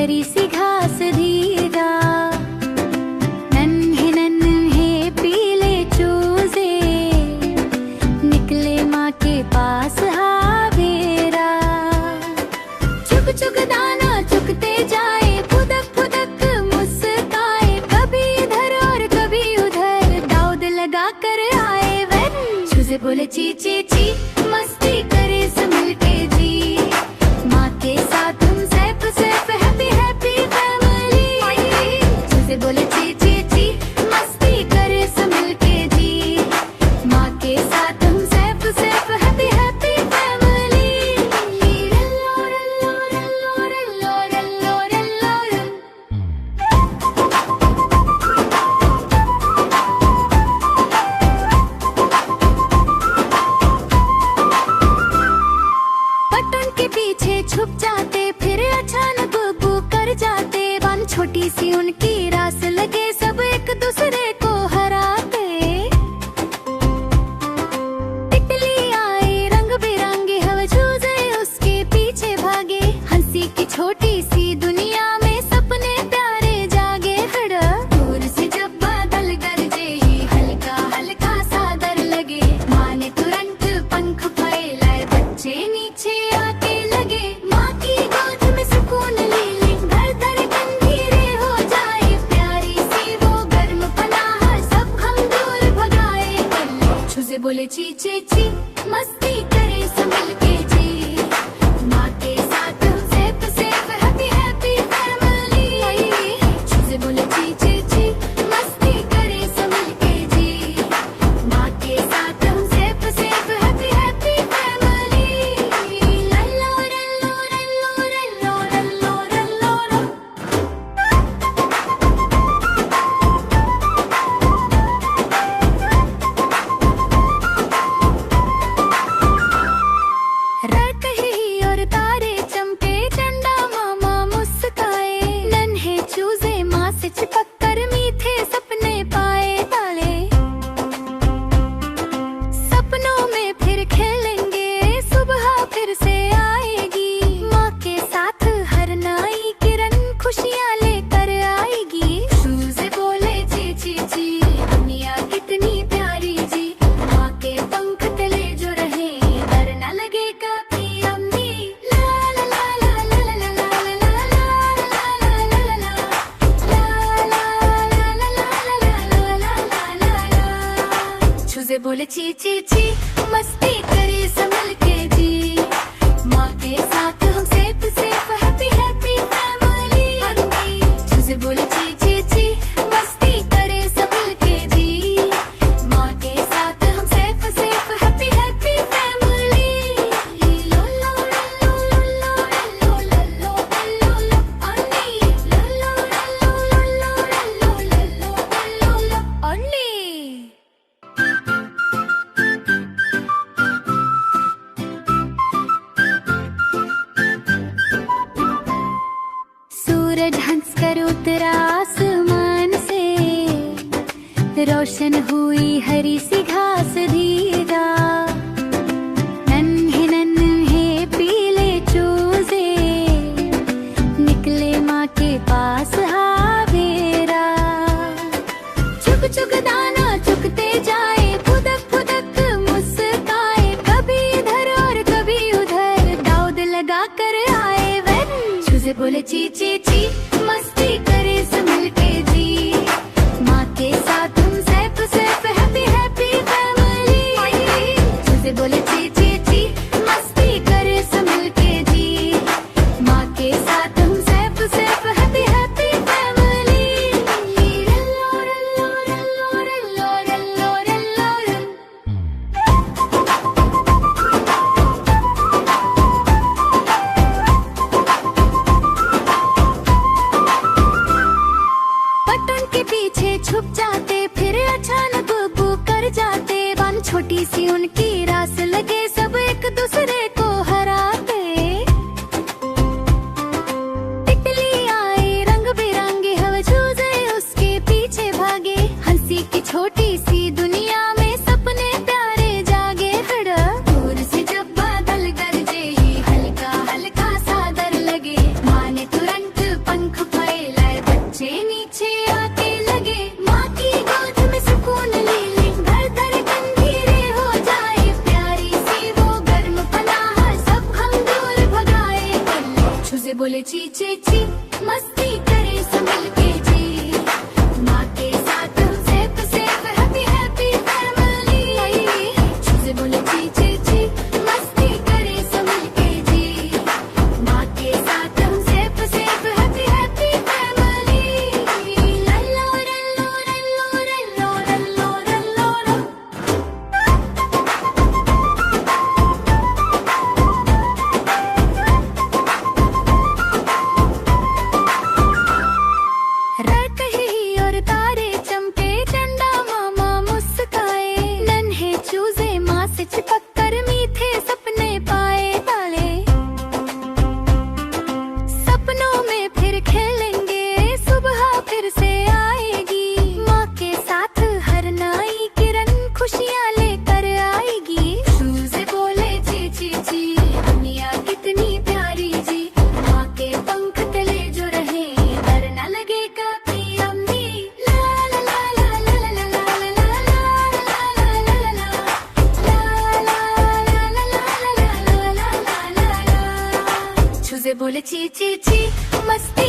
हरी सी घास धीरा, नन्हे नन्हे पीले चूजे निकले माँ के पास हावेरा। चुग चुग दाना चुगते जाए, फुदक फुदक मुस्काए, कभी इधर और कभी उधर दाऊद लगा कर आए वन। चूजे बोले ची ची ची, मस्ती करे सब मिलके जी, माँ के साथ हम safe safe happy happy family. चूजे बोले ची ची ची, मस्ती करे सब मिलके जी, माँ के साथ हम safe safe happy happy family. रल्लो रल्लो रल्लो रल्लो रल्लो रल्लो। बटन के पीछे छुप जाते, फिर अचानक बू कर जाते, वन छोटी सी उनकी रास लगे, सब एक दूसरे को हराते। तितली आई रंग बिरंगी, हवा चूजे उसके पीछे भागे, हंसी की छोटी सी दुनिया में सपने प्यारे जागे। फिर दूर से जब बादल गरजे, ही हल्का हल्का सा डर लगे, माँ ने तुरंत पंख फैलाए, बच्चे नीचे आके लगे, माँ की गोद में सुकून ले ले, घर धड़कन धीरे हो जाए, प्यारी सी वो गर्म पनाह सब हम दूर भगाए। चूजे बोले ची ची ची, मस्ती करे सब मिलके जी, माँ के साथ हम safe safe happy happy family. चूजे बोले ची ची ची, मस्ती करे सब मिलके जी, माँ के साथ हम safe safe happy happy family. रल्लो रल्लो रल्लो रल्लो रल्लो रल्लो। रात ही और तारे चमके, चंदा मामा मुस्काए, नन्हे चूजे माँ से चिपक कर मीठे सपने पाए ताले। सपनों में फिर खेलेंगे, सुबह फिर से आएगी, माँ के साथ हर नई किरण खुशियाँ लेकर आएगी। चूजे बोले ची ची ची, दुनिया कितनी प्यारी जी, माँ के पंख तले जो रहे, डर न लगे कभी अम्मी। ला ला ला ला ला ला ला ला ला ला ला ला ला ला ला। चूजे बोले ची ची ची, मस्ती करे संभल के जी, माँ के साथ हम safe safe happy happy family. चूजे बोले ची ची ची, मस्ती करे संभल के जी, माँ के साथ हम safe safe happy happy family. लो लो लो लो लो लो लो लो लो अन्नी, लो लो लो लो लो लो लो लो अन्नी। सूरज हंसकर उतरा आसमान से, रोशन हुई हरी सी घास धीरा, नन्हे नन्हे पीले चूजे निकले माँ के पास हावेरा। चुग चुग दाना चुगते जाए, फुदक फुदक मुस्काए, कभी इधर और कभी उधर दाऊद लगा कर आए वन। चूजे बोले ची ची ची, मस्ती करे सब मिलके जी, माँ के साथ हम safe safe happy happy family. चूजे बोले ची ची ची, मस्ती करे सब मिलके जी, माँ के साथ हम safe safe happy happy family. रल्लो रल्लो रल्लो रल्लो रल्लो रल्लो। मस्ती करे सब मिलके जी, माँ के साथ हम safe safe happy happy family. चूजे बोले ची ची ची, मस्ती करे सब मिलके जी, माँ के साथ हम safe safe happy happy family. लल्लो रल्लो रल्लो रल्लो रल्लो रल्लो रल्लो। रात ही और तारे चमके, चंदा मामा मुस्काए, नन्हे चूजे माँ से चिपक कर मीठे सपने पाए ताले। सपनों में फिर खेलेंगे, सुबह फिर से आएगी, माँ के साथ हर नई किरण खुशियाँ लेकर आएगी। चूजे बोले ची ची ची, दुनिया कितनी प्यारी जी, माँ के पंख तले जो रहे डर न लगे कभी अम्मी। ला ला ला ला ला ला ला ला ला ला ला ला ला ला ला ला। चूजे बोले ची ची ची, मस्ती